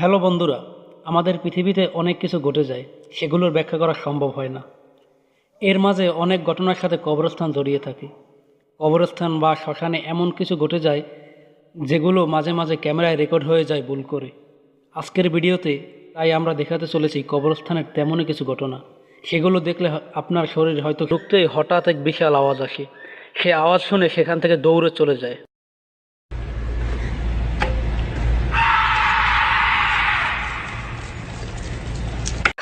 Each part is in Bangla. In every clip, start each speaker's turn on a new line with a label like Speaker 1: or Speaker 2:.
Speaker 1: হ্যালো বন্ধুরা, আমাদের পৃথিবীতে অনেক কিছু ঘটে যায়, সেগুলোর ব্যাখ্যা করা সম্ভব হয় না। এর মাঝে অনেক ঘটনার সাথে কবরস্থান জড়িয়ে থাকে। কবরস্থান বা শ্মশানে এমন কিছু ঘটে যায় যেগুলো মাঝে মাঝে ক্যামেরায় রেকর্ড হয়ে যায় ভুল করে। আজকের ভিডিওতে তাই আমরা দেখাতে চলেছি কবরস্থানের তেমনই কিছু ঘটনা। সেগুলো দেখলে আপনার শরীর হয়তো ঢুকতেই হঠাৎ এক বিশাল আওয়াজ আসে। সে আওয়াজ শুনে সেখান থেকে দৌড়ে চলে যায়।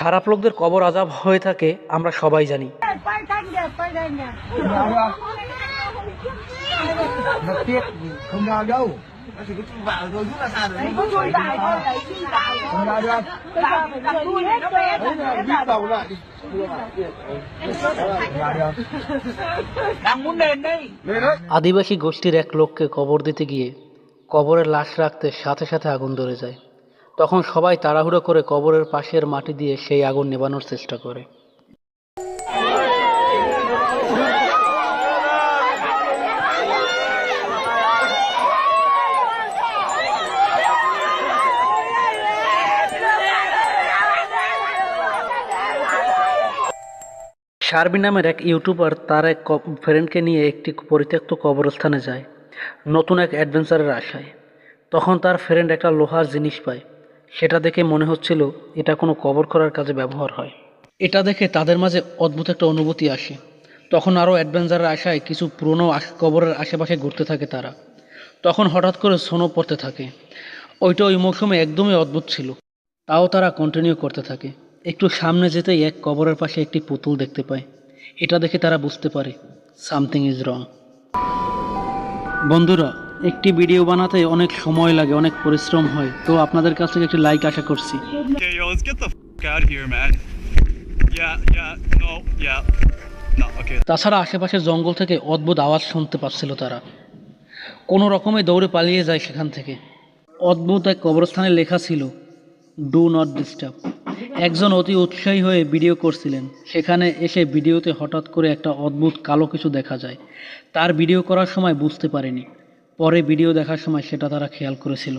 Speaker 1: খারাপ লোকদের কবর আজাব হয়ে থাকে আমরা সবাই জানি।
Speaker 2: Nó tiếc không đau đâu. Nó chỉ có chui vào rồi rút ra xa rồi. Không đau đâu. Đấy là đi đầu lại đi. Đang muốn lên đây. Lên đấy.
Speaker 1: আদিবাসী গোষ্ঠীর এক লোককে কবর দিতে গিয়ে কবরের লাশ রাখতে সাথে সাথে আগুন ধরে যায়। তখন সবাই তাড়াহুড়ো করে কবরের পাশের মাটি দিয়ে সেই আগুন নেভানোর চেষ্টা করে। শারবি নামের এক ইউটিউবার তার এক ফ্রেন্ডকে নিয়ে একটি পরিত্যক্ত কবরস্থানে যায় নতুন এক অ্যাডভেঞ্চারের আশায়। তখন তার ফ্রেন্ড একটা লোহার জিনিস পায়। সেটা দেখে মনে হচ্ছিল এটা কোনো কবর করার কাজে ব্যবহার হয়। এটা দেখে তাদের মাঝে অদ্ভুত একটা অনুভূতি আসে। তখন আরও অ্যাডভেঞ্চারের আশায় কিছু পুরনো কবরের আশেপাশে ঘুরতে থাকে তারা। তখন হঠাৎ করে স্নো পড়তে থাকে। ওইটা ওই মৌসুমে একদমই অদ্ভুত ছিল। তাও তারা কন্টিনিউ করতে থাকে। একটু সামনে যেতেই এক কবরের পাশে একটি পুতুল দেখতে পায়। এটা দেখে তারা বুঝতে পারে সামথিং ইজ রং। বন্ধুরা, একটি ভিডিও বানাতে অনেক সময় লাগে, অনেক পরিশ্রম হয়, তো আপনাদের কাছ থেকে একটি লাইক আশা করছি।
Speaker 3: Okay, yo, let's get the f out of here, man. No, okay.
Speaker 1: তাছাড়া আশেপাশের জঙ্গল থেকে অদ্ভুত আওয়াজ শুনতে পাচ্ছিল তারা। কোনো রকমে দৌড়ে পালিয়ে যায় সেখান থেকে। অদ্ভুত এক কবরস্থানে লেখা ছিল ডু নট ডিস্টার্ব। একজন অতি উৎসাহী হয়ে ভিডিও করছিলেন। সেখানে এসে ভিডিওতে হঠাৎ করে একটা অদ্ভুত কালো কিছু দেখা যায়। তার ভিডিও করার সময় বুঝতে পারেনি, পরে ভিডিও দেখার সময় সেটা তারা খেয়াল করেছিল।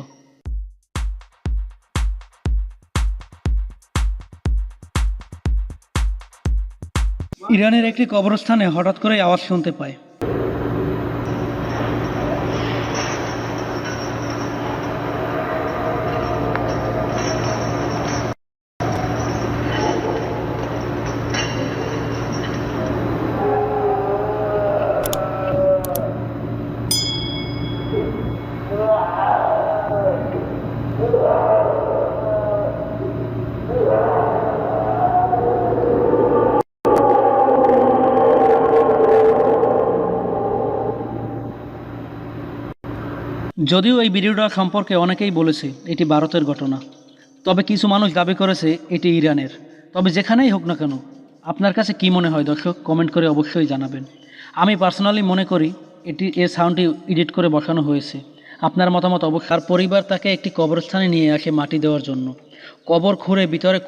Speaker 1: ইরানের একটি কবরস্থানে হঠাৎ করে আওয়াজ শুনতে পায়। যদিও এই ভিডিওটা সম্পর্কে অনেকেই বলেছে এটি ভারতের ঘটনা, তবে কিছু মানুষ দাবি করেছে এটি ইরানের। তবে যেখানেই হোক না কেন, আপনার কাছে কি মনে হয় দর্শক, কমেন্ট করে অবশ্যই জানাবেন। আমি পার্সোনালি মনে করি এই সাউন্ডটি এডিট করে বসানো হয়েছে। আপনার মতামত অবশ্যই। তার পরিবার তাকে একটি কবরস্থানে নিয়ে আসে মাটি দেওয়ার জন্য। কবর খুঁড়ে ভিতরে